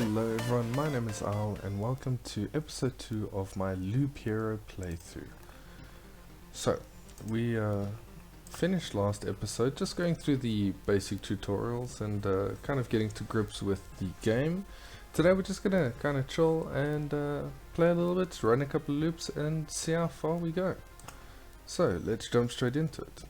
Hello everyone, my name is Al and welcome to episode 2 of my Loop Hero playthrough. So, we finished last episode just going through the basic tutorials and kind of getting to grips with the game. Today we're just gonna kind of chill and play a little bit, run a couple of loops and see how far we go. So, let's jump straight into it.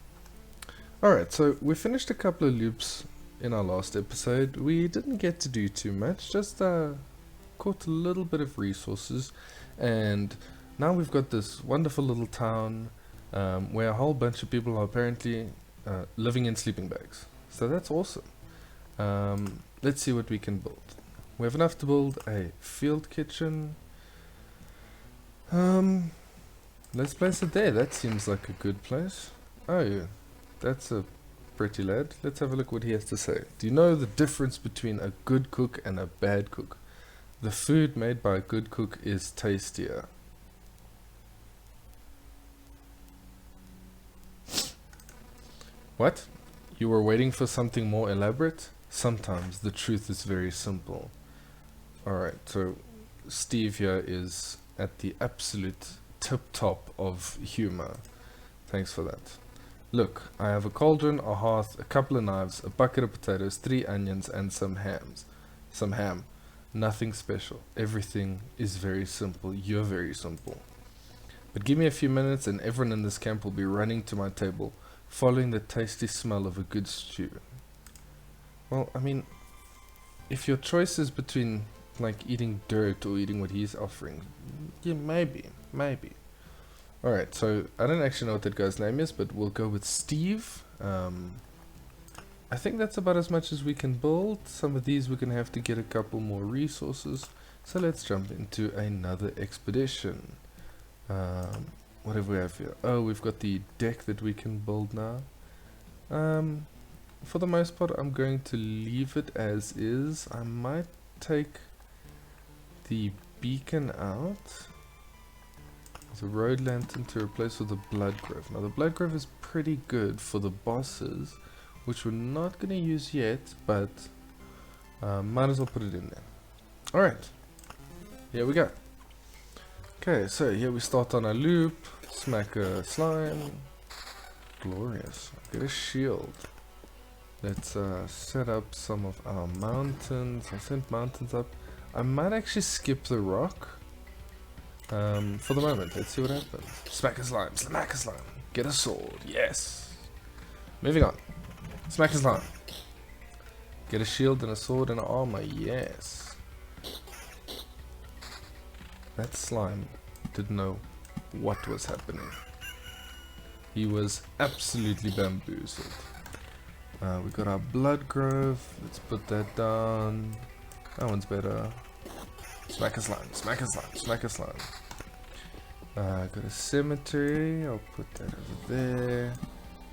Alright, so we finished a couple of loops in our last episode. We didn't get to do too much, just caught a little bit of resources, and now we've got this wonderful little town where a whole bunch of people are apparently living in sleeping bags. So that's awesome. Let's see what we can build. We have enough to build a field kitchen. Let's place it there. That seems like a good place. Oh yeah, that's a pretty lad. Let's have a look what he has to say. Do you know the difference between a good cook and a bad cook? The food made by a good cook is tastier. What? You were waiting for something more elaborate? Sometimes the truth is very simple. Alright, so Steve here is at the absolute tip top of humor. Thanks for that. Look, I have a cauldron, a hearth, a couple of knives, a bucket of potatoes, 3 onions, and some ham. Nothing special. Everything is very simple. You're very simple. But give me a few minutes and everyone in this camp will be running to my table, following the tasty smell of a good stew. Well, I mean, if your choice is between, like, eating dirt or eating what he's offering, yeah, maybe. Alright, so I don't actually know what that guy's name is, but we'll go with Steve. I think that's about as much as we can build. Some of these we're going to have to get a couple more resources. So let's jump into another expedition. What have we have here? Oh, we've got the deck that we can build now. For the most part, I'm going to leave it as is. I might take the beacon out. The road lantern to replace with the blood grove. Now the blood grove is pretty good for the bosses, which we're not going to use yet, but might as well put it in there. Alright, here we go. Okay, so here we start on a loop. Smack a slime. Glorious. Get a shield. Let's set up some of our mountains. I sent mountains up. I might actually skip the rock. For the moment, let's see what happens. Smack a slime, smack a slime. Get a sword, yes. Moving on. Smack a slime. Get a shield and a sword and armor, yes. That slime didn't know what was happening. He was absolutely bamboozled. We got our blood grove. Let's put that down. That one's better. Smack a slime, smack a slime, smack a slime. Got a cemetery, I'll put that over there.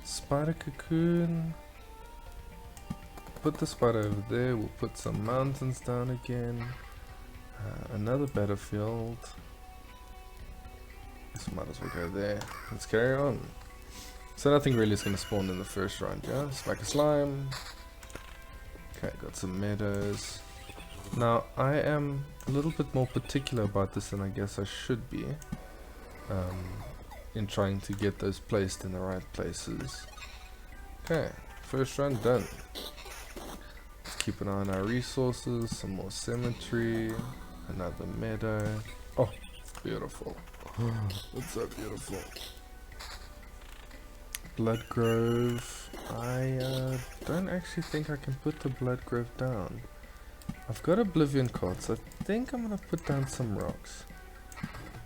Spider cocoon. Put the spider over there, we'll put some mountains down again. Another battlefield. This might as well go there. Let's carry on. So nothing really is going to spawn in the first round, yeah? Smack a slime. Okay, got some meadows. Now, I am a little bit more particular about this than I guess I should be, in trying to get those placed in the right places. Okay, first run done. Let's keep an eye on our resources, some more cemetery, another meadow. Oh, beautiful. It's so beautiful. Blood grove. I don't actually think I can put the blood grove down. I've got oblivion cards, so I think I'm gonna put down some rocks.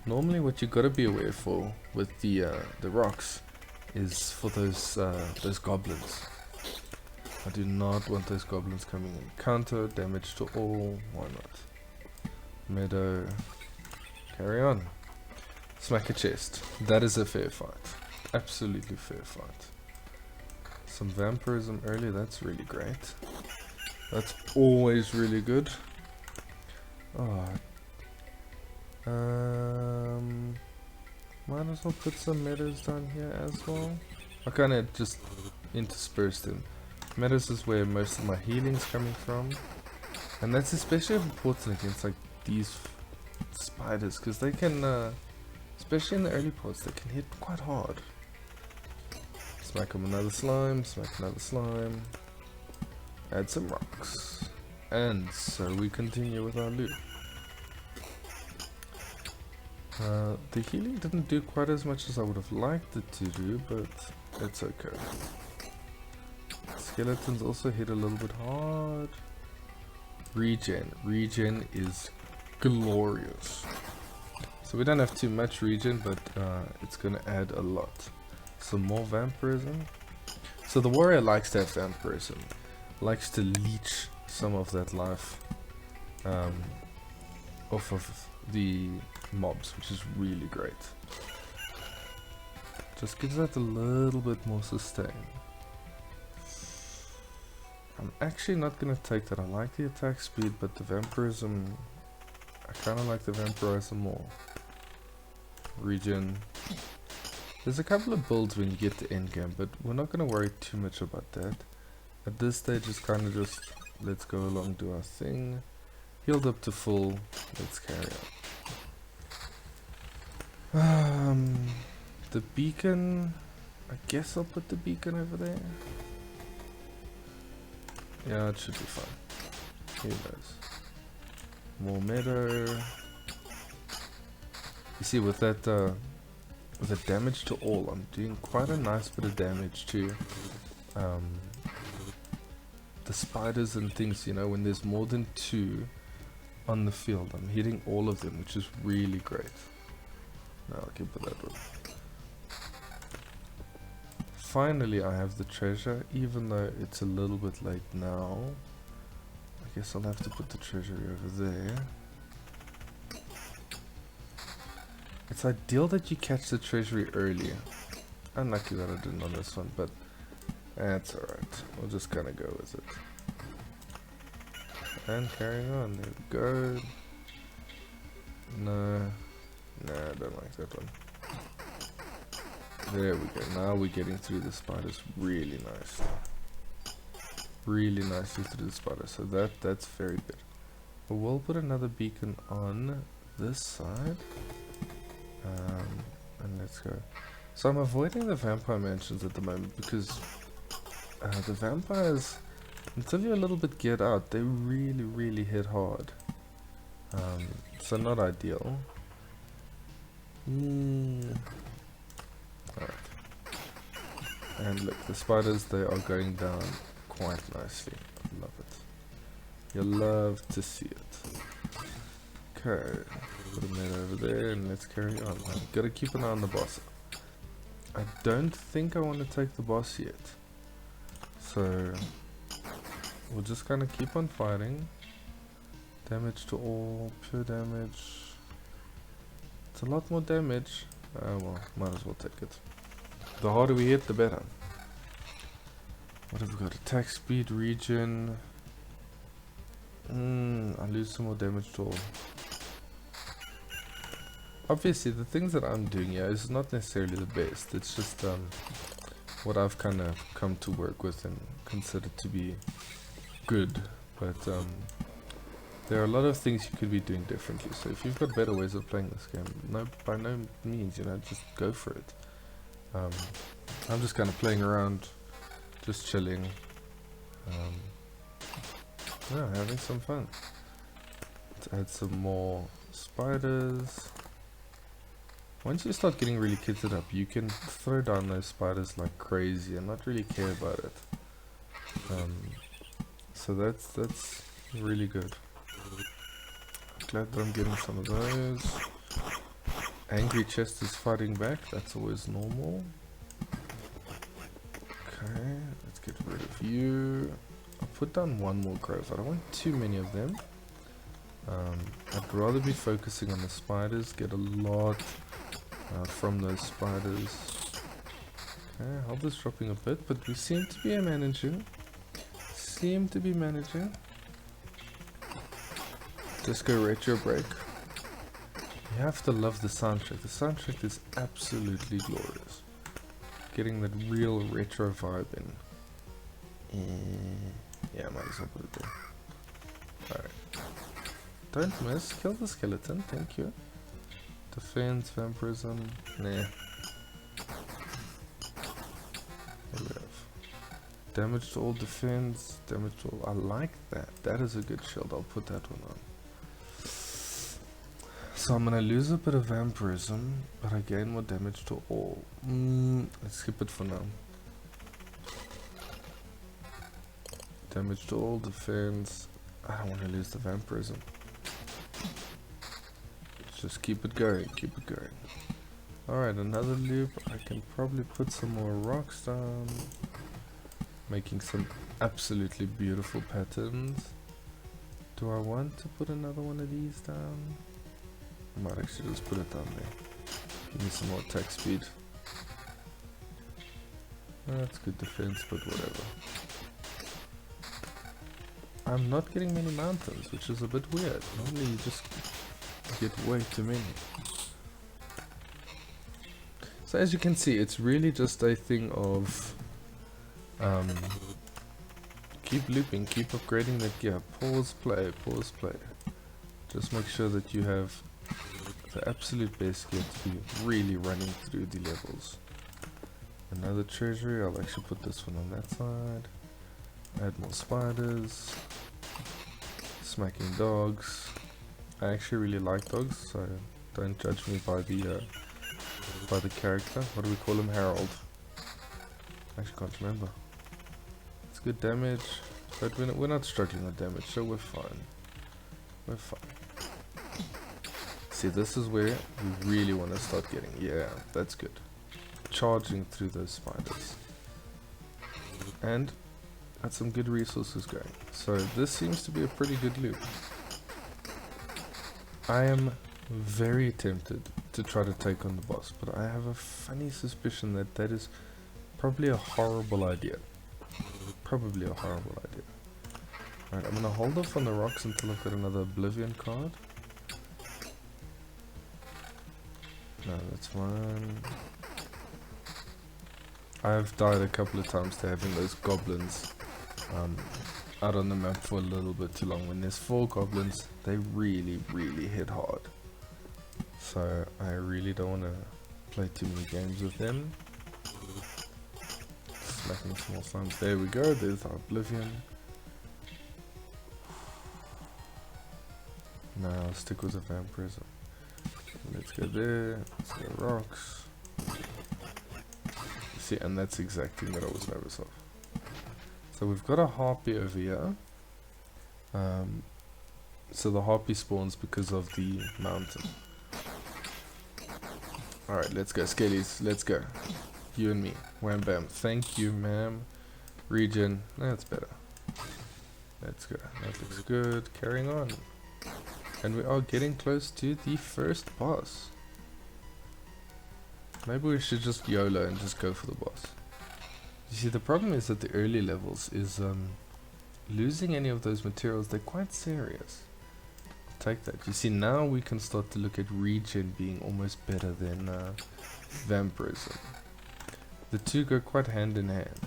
Normally what you gotta be aware for with the rocks is for those goblins. I do not want those goblins coming in. Counter, damage to all, why not? Meadow, carry on. Smack a chest. That is a fair fight. Absolutely fair fight. Some vampirism early, that's really great. That's always really good. Oh. Might as well put some meadows down here as well. I kind of just interspersed them. Meadows is where most of my healing's coming from. And that's especially important against like these spiders, because they can, especially in the early parts, they can hit quite hard. Smack them another slime, smack another slime, add some rocks, and so we continue with our loot. The healing didn't do quite as much as I would have liked it to do, but it's okay. Skeletons also hit a little bit hard. Regen is glorious. So we don't have too much regen, but it's gonna add a lot. Some more vampirism. So the warrior likes to have vampirism, likes to leech some of that life off of the mobs, which is really great. Just gives that a little bit more sustain. I'm actually not gonna take that. I like the attack speed, but the vampirism, I kinda like the vampirism more. Regen. There's a couple of builds when you get to endgame, but we're not gonna worry too much about that. At this stage it's kinda just, let's go along, do our thing. Healed up to full, let's carry on. The beacon, I guess I'll put the beacon over there. Yeah, it should be fine. Here it goes. More meadow. You see, with that, with the damage to all, I'm doing quite a nice bit of damage to the spiders and things, you know, when there's more than 2 on the field. I'm hitting all of them, which is really great. Now I'll keep that one. Finally I have the treasure, even though it's a little bit late now. I guess I'll have to put the treasury over there. It's ideal that you catch the treasury earlier. Unlucky that I didn't on this one, but that's alright. We'll just kinda go with it. And carrying on, there we go. No, I don't like that one. There we go, now we're getting through the spiders really nicely. Really nicely through the spiders, so that's very good. But we'll put another beacon on this side. And let's go. So I'm avoiding the vampire mansions at the moment because the vampires, until you're a little bit geared out, they really hit hard. So not ideal. Alright. And look, the spiders, they are going down quite nicely. I love it. You'll love to see it. Okay. Put a net over there and let's carry on. I've got to keep an eye on the boss. I don't think I want to take the boss yet. So we'll just kind of keep on fighting. Damage to all, pure damage. It's a lot more damage. Well, might as well take it. The harder we hit, the better. What have we got? Attack speed, regen. I lose some more damage to all. Obviously, the things that I'm doing here is not necessarily the best. It's just what I've kind of come to work with and consider to be good. But there are a lot of things you could be doing differently. So if you've got better ways of playing this game, by no means, you know, just go for it. I'm just kind of playing around, just chilling, yeah, having some fun. Let's add some more spiders. Once you start getting really kitted up, you can throw down those spiders like crazy and not really care about it. So that's really good. Glad that I'm getting some of those. Angry chest is fighting back, that's always normal. Okay, let's get rid of you. I'll put down one more grove. I don't want too many of them. I'd rather be focusing on the spiders, get a lot from those spiders. Okay, health is dropping a bit, but we seem to be managing. Disco retro break. You have to love the soundtrack. The soundtrack is absolutely glorious. Getting that real retro vibe in. Yeah, I might as well put it there. Alright. Don't miss. Kill the skeleton. Thank you. Defense, vampirism. Nah. What do we have? Damage to all defense. Damage to all. I like that. That is a good shield. I'll put that one on. So I'm gonna lose a bit of vampirism, but I gain more damage to all. Let's skip it for now. Damage to all defense. I don't want to lose the vampirism. Let's just keep it going, keep it going. Alright, another loop. I can probably put some more rocks down. Making some absolutely beautiful patterns. Do I want to put another one of these down? I might actually just put it down there. Give me some more attack speed. That's good defense, but whatever. I'm not getting many mountains, which is a bit weird. Normally you just get way too many. So as you can see, it's really just a thing of keep looping, keep upgrading that gear. Pause, play, pause, play. Just make sure that you have the absolute best gear to be really running through the levels. Another treasury. I'll actually put this one on that side. Add more spiders. Smacking dogs. I actually really like dogs, so don't judge me by the character. What do we call him? Harold. I actually can't remember. It's good damage, but we're not struggling with damage, so we're fine. We're fine. See, this is where we really want to start getting. Yeah, that's good. Charging through those spiders. And got some good resources going. So this seems to be a pretty good loop. I am very tempted to try to take on the boss, but I have a funny suspicion that that is probably a horrible idea. Probably a horrible idea. Alright, I'm gonna hold off on the rocks until I've got another Oblivion card. No, that's fine. I've died a couple of times to having those goblins out on the map for a little bit too long. When there's 4 goblins, they really hit hard. So I really don't want to play too many games with them. Smacking small slimes. There we go, there's our Oblivion. Now I'll stick with the vampirism. Let's go there, let's go rocks. See, and that's the exact thing that I was nervous of. So we've got a harpy over here. So the harpy spawns because of the mountain. Alright, let's go, Scalies, let's go. You and me. Wham bam. Thank you, ma'am. Regen. That's better. Let's go. That looks good. Carrying on. And we are getting close to the first boss. Maybe we should just YOLO and just go for the boss. You see, the problem is that the early levels is losing any of those materials, they're quite serious. Take that. You see, now we can start to look at regen being almost better than vampirism. The two go quite hand in hand.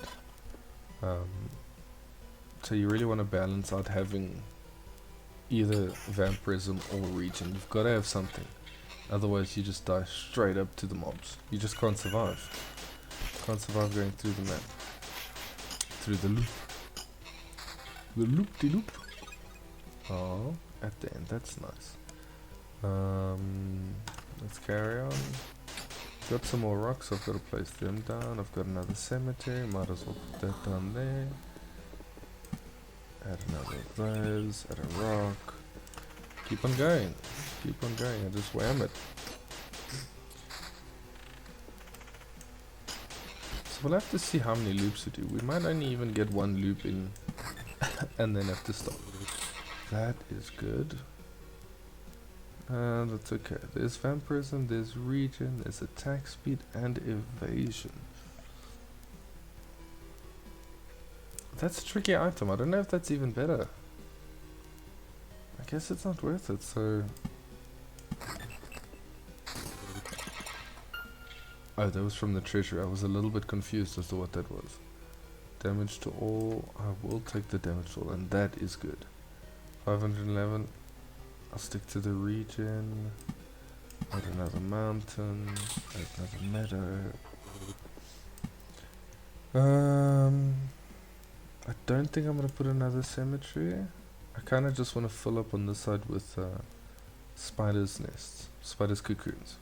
So you really want to balance out having either vampirism or regen. You've got to have something. Otherwise you just die straight up to the mobs. You just can't survive. Can't survive going through the map. Through the loop. The loop-de-loop. Oh, at the end. That's nice. Let's carry on. Got some more rocks. I've got to place them down. I've got another cemetery. Might as well put that down there. Add another of those. Add a rock. Keep on going. Keep on going. I just wham it. So we'll have to see how many loops we do. We might only even get one loop in and then have to stop. That is good. That's okay. There's vampirism, there's regen, there's attack speed and evasion. That's a tricky item. I don't know if that's even better. I guess it's not worth it, so... Oh, that was from the treasure. I was a little bit confused as to what that was. Damage to all. I will take the damage to all, and that is good. 511. I'll stick to the region. Add another mountain. Add another meadow. I don't think I'm gonna put another cemetery. I kind of just want to fill up on this side with spiders' nests, spiders' cocoons.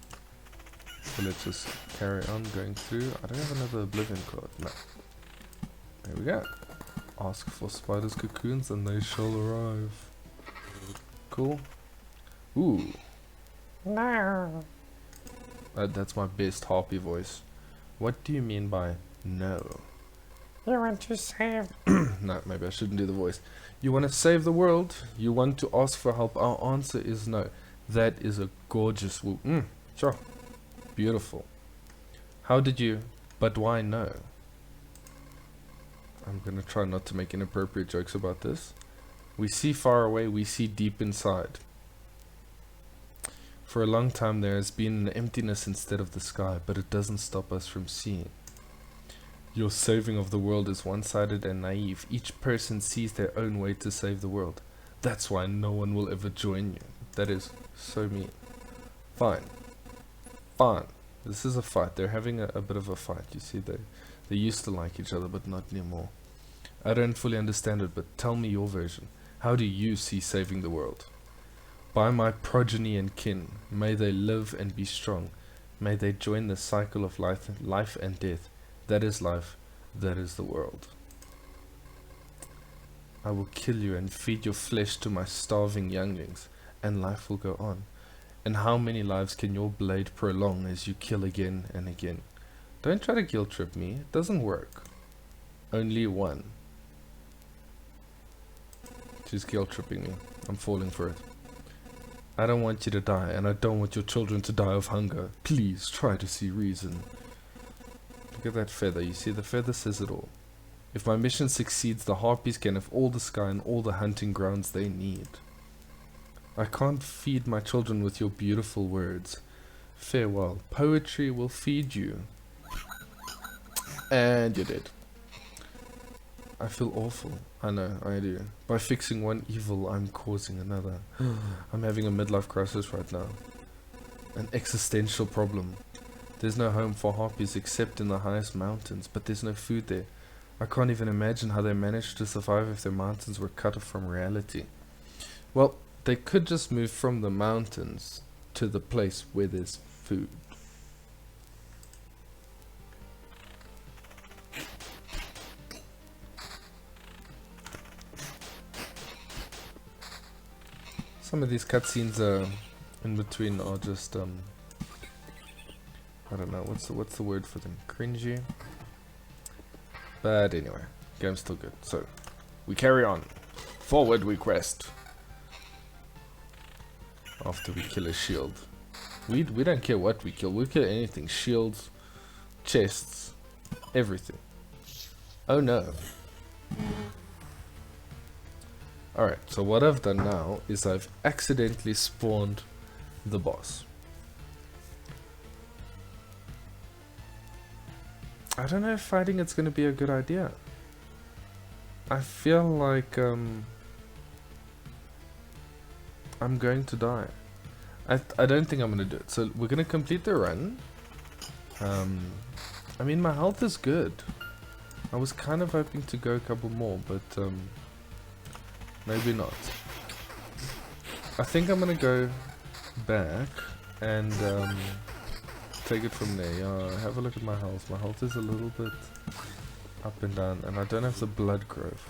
So let's just carry on going through. I don't have another oblivion card. No. There we go. Ask for spiders' cocoons and they shall arrive. Cool. Ooh. No. That's my best harpy voice. What do you mean by no? You want to save... No, maybe I shouldn't do the voice. You want to save the world? You want to ask for help? Our answer is no. That is a gorgeous woo. Sure. Beautiful. How did you... But why no? I'm gonna try not to make inappropriate jokes about this. We see far away, we see deep inside. For a long time there has been an emptiness instead of the sky, but it doesn't stop us from seeing. Your saving of the world is one-sided and naive. Each person sees their own way to save the world. That's why no one will ever join you. That is so mean. Fine. Fine. This is a fight. They're having a bit of a fight. You see, they used to like each other, but not anymore. I don't fully understand it, but tell me your version. How do you see saving the world? By my progeny and kin, may they live and be strong. May they join the cycle of life and death. That is life. That is the world. I will kill you and feed your flesh to my starving younglings, and life will go on. And how many lives can your blade prolong as you kill again and again? Don't try to guilt trip me. It doesn't work. Only one. She's guilt tripping me. I'm falling for it. I don't want you to die, and I don't want your children to die of hunger. Please try to see reason. Look at that feather. You see, the feather says it all. If my mission succeeds, the harpies can have all the sky and all the hunting grounds they need. I can't feed my children with your beautiful words. Farewell. Poetry will feed you. And you're dead. I feel awful. I know, I do. By fixing one evil, I'm causing another. I'm having a midlife crisis right now. An existential problem. There's no home for harpies except in the highest mountains, but there's no food there. I can't even imagine how they managed to survive if their mountains were cut off from reality. Well, they could just move from the mountains to the place where there's food. Some of these cutscenes in between are just I don't know what's the word for them, cringy. But anyway, game's still good. So we carry on. Forward we quest. After we kill a shield, we don't care what we kill. We'll kill anything. Shields, chests, everything. Oh no. Alright, so what I've done now is I've accidentally spawned the boss. I don't know if fighting it's going to be a good idea. I feel like I'm going to die. I don't think I'm going to do it. So we're going to complete the run. I mean, my health is good. I was kind of hoping to go a couple more, but maybe not. I think I'm going to go back and take it from there. Yeah, have a look at my health. My health is a little bit up and down, and I don't have the blood growth.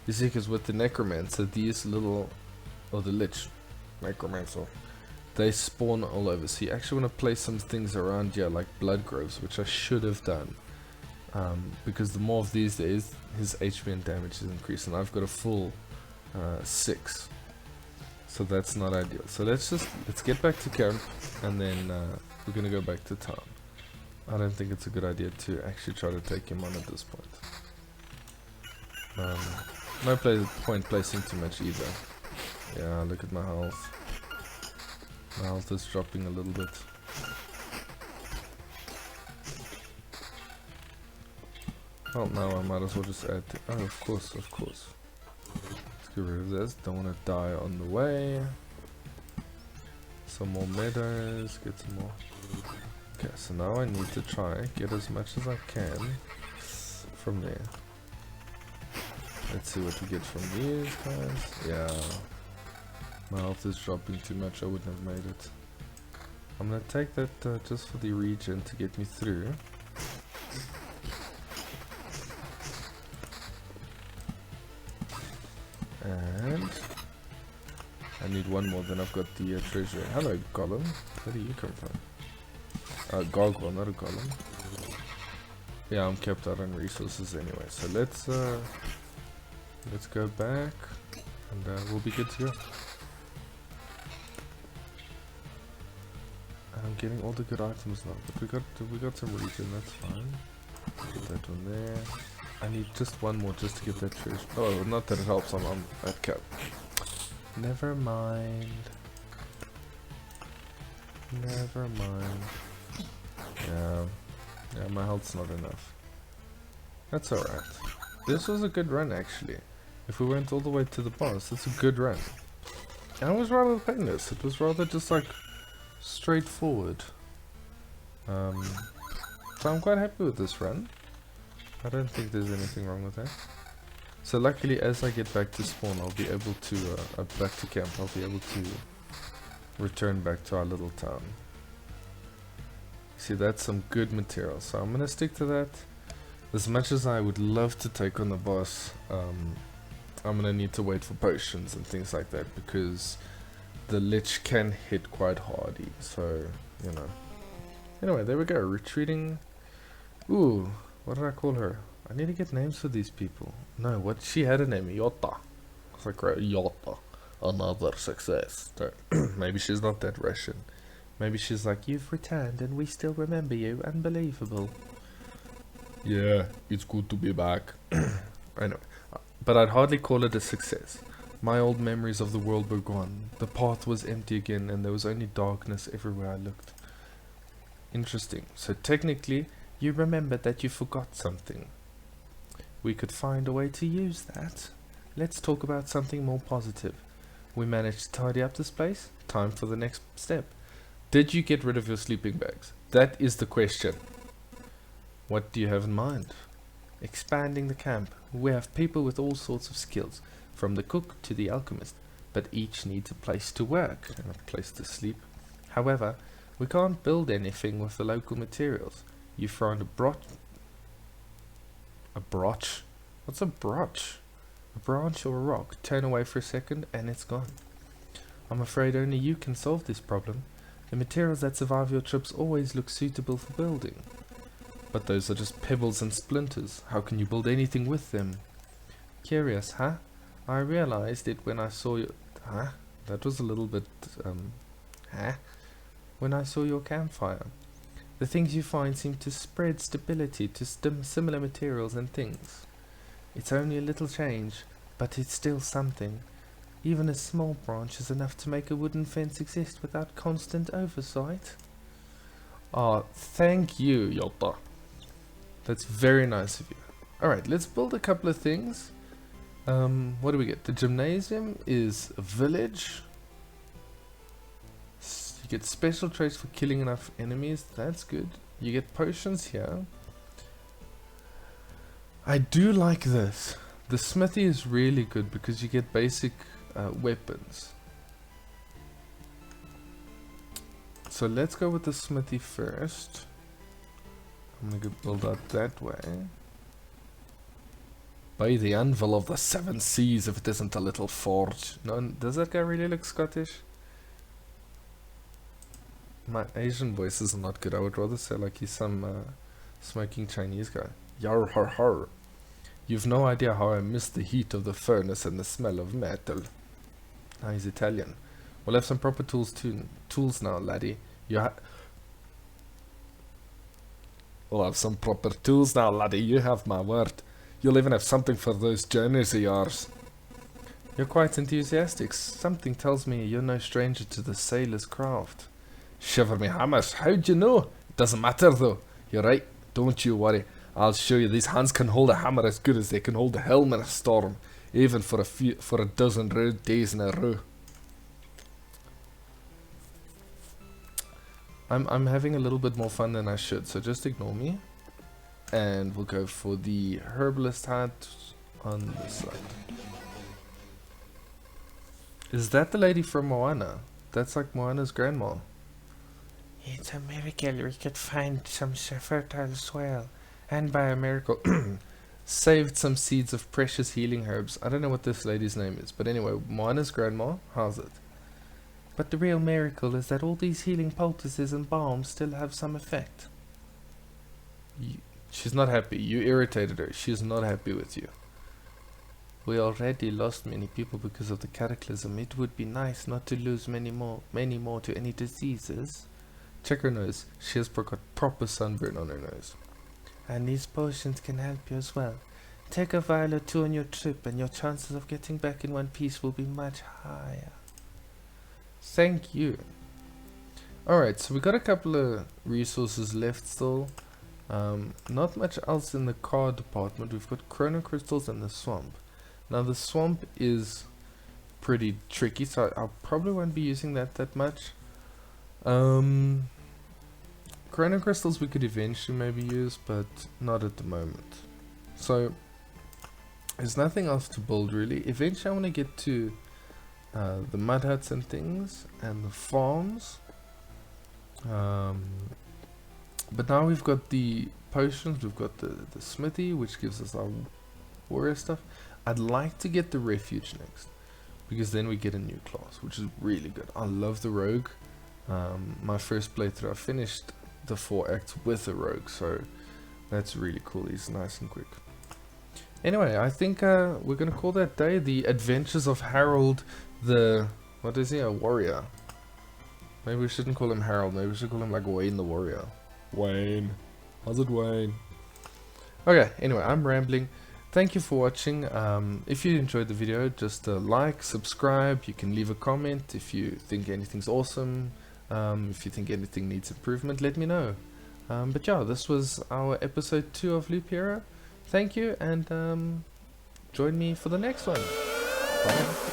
You see, because with the necromancer, these little, or the lich necromancer, they spawn all over. So you actually want to place some things around here like blood growths, which I should have done, because the more of these there is, his HP and damage is increased, and I've got a full 6, so that's not ideal. So let's get back to camp, and then we're gonna go back to town. I don't think it's a good idea to actually try to take him on at this point. No point placing too much either. Yeah, look at my health. My health is dropping a little bit. Well, now I might as well just add. Oh, of course. Let's get rid of this. Don't want to die on the way. Some more meadows. Get some more. Okay, so now I need to try get as much as I can from there. Let's see what we get from these guys. Yeah. My health is dropping too much. I wouldn't have made it. I'm gonna take that just for the regen to get me through. And I need one more, then I've got the treasure. Hello, golem. Where do you come from? Gargoyle, not a golem. Yeah, I'm kept out on resources anyway. So let's go back, and we'll be good to go. I'm getting all the good items now, but we got some regen. That's fine. Put that one there. I need just one more just to get that treasure. Oh, not that it helps. I'm at cap. Never mind. Never mind. Yeah, my health's not enough. That's alright. This was a good run actually. If we went all the way to the boss, it's a good run. And I was rather painless. It was rather just like straightforward. So I'm quite happy with this run. I don't think there's anything wrong with that. So luckily, as I get back to spawn, I'll be able to, back to camp, I'll be able to return back to our little town. See, that's some good material, so I'm gonna stick to that. As much as I would love to take on the boss, I'm gonna need to wait for potions and things like that, because the lich can hit quite hardy, so, you know. Anyway, there we go, retreating. Ooh, what did I call her? I need to get names for these people. No, what? She had a name, Yotta. I was like, right, Yotta. Another success. Maybe she's not that Russian. Maybe she's like, you've returned and we still remember you. Unbelievable. Yeah, it's good to be back. I know. But I'd hardly call it a success. My old memories of the world were gone. The path was empty again and there was only darkness everywhere I looked. Interesting. So technically, you remembered that you forgot something. We could find a way to use that. Let's talk about something more positive. We managed to tidy up this place. Time for the next step. Did you get rid of your sleeping bags? That is the question. What do you have in mind? Expanding the camp. We have people with all sorts of skills, from the cook to the alchemist, but each needs a place to work and a place to sleep. However, we can't build anything with the local materials. You find a brooch. A brooch? What's a brooch? A branch or a rock. Turn away for a second and it's gone. I'm afraid only you can solve this problem. The materials that survive your trips always look suitable for building. But those are just pebbles and splinters. How can you build anything with them? Curious, huh? I realized it when I saw your... Huh? That was a little bit... Huh? When I saw your campfire. The things you find seem to spread stability to similar materials and things. It's only a little change, but it's still something. Even a small branch is enough to make a wooden fence exist without constant oversight. Oh, thank you, Yotta. That's very nice of you. Alright, let's build a couple of things. What do we get? The gymnasium is a village. You get special traits for killing enough enemies. That's good. You get potions here. I do like this. The smithy is really good because you get basic weapons. So let's go with the smithy first. I'm gonna go build out that way. By the anvil of the seven seas, if it isn't a little forge. No, does that guy really look Scottish? My Asian voice is not good. I would rather say like he's some smoking Chinese guy. Yar har har. You've no idea how I miss the heat of the furnace and the smell of metal. Now he's Italian. We'll have some proper tools now, laddie. We'll have some proper tools now, laddie. You have my word. You'll even have something for those journeys of yours. You're quite enthusiastic. Something tells me you're no stranger to the sailor's craft. Shiver me hammers. How'd you know? It doesn't matter though. You're right. Don't you worry. I'll show you. These hands can hold a hammer as good as they can hold a helm in a storm. even for a dozen days in a row. I'm having a little bit more fun than I should, so just ignore me. And we'll go for the herbalist hat on this side. Is that the lady from Moana? That's like Moana's grandma. It's a miracle we could find some fertile soil. And by a miracle, saved some seeds of precious healing herbs. I don't know what this lady's name is, but anyway, Moana's grandma, how's it? But the real miracle is that all these healing poultices and balms still have some effect. She's not happy. You irritated her. She's not happy with you. We already lost many people because of the cataclysm. It would be nice not to lose many more to any diseases. Check her nose. She has got proper sunburn on her nose. And these potions can help you as well. Take a vial or two on your trip and your chances of getting back in one piece will be much higher. Thank you. Alright, so we got a couple of resources left still. Not much else in the car department. We've got chrono crystals and the swamp. Now the swamp is pretty tricky, so I probably won't be using that much. Chrono crystals we could eventually maybe use, but not at the moment. So there's nothing else to build really. Eventually I want to get to the mud huts and things and the farms. But now we've got the potions, we've got the smithy, which gives us our warrior stuff. I'd like to get the refuge next, because then we get a new class, which is really good. I love the rogue. My first playthrough I finished the 4 acts with a rogue, so that's really cool. He's nice and quick. Anyway, I think we're gonna call that day the Adventures of Harold the, what is he, a warrior? Maybe we shouldn't call him Harold, maybe we should call him like Wayne the warrior. Wayne. How's it, Wayne? Okay, anyway, I'm rambling. Thank you for watching. If you enjoyed the video, just like, subscribe. You can leave a comment if you think anything's awesome. If you think anything needs improvement, let me know. But yeah, this was our episode 2 of Loop Hero. Thank you, and join me for the next one. Bye.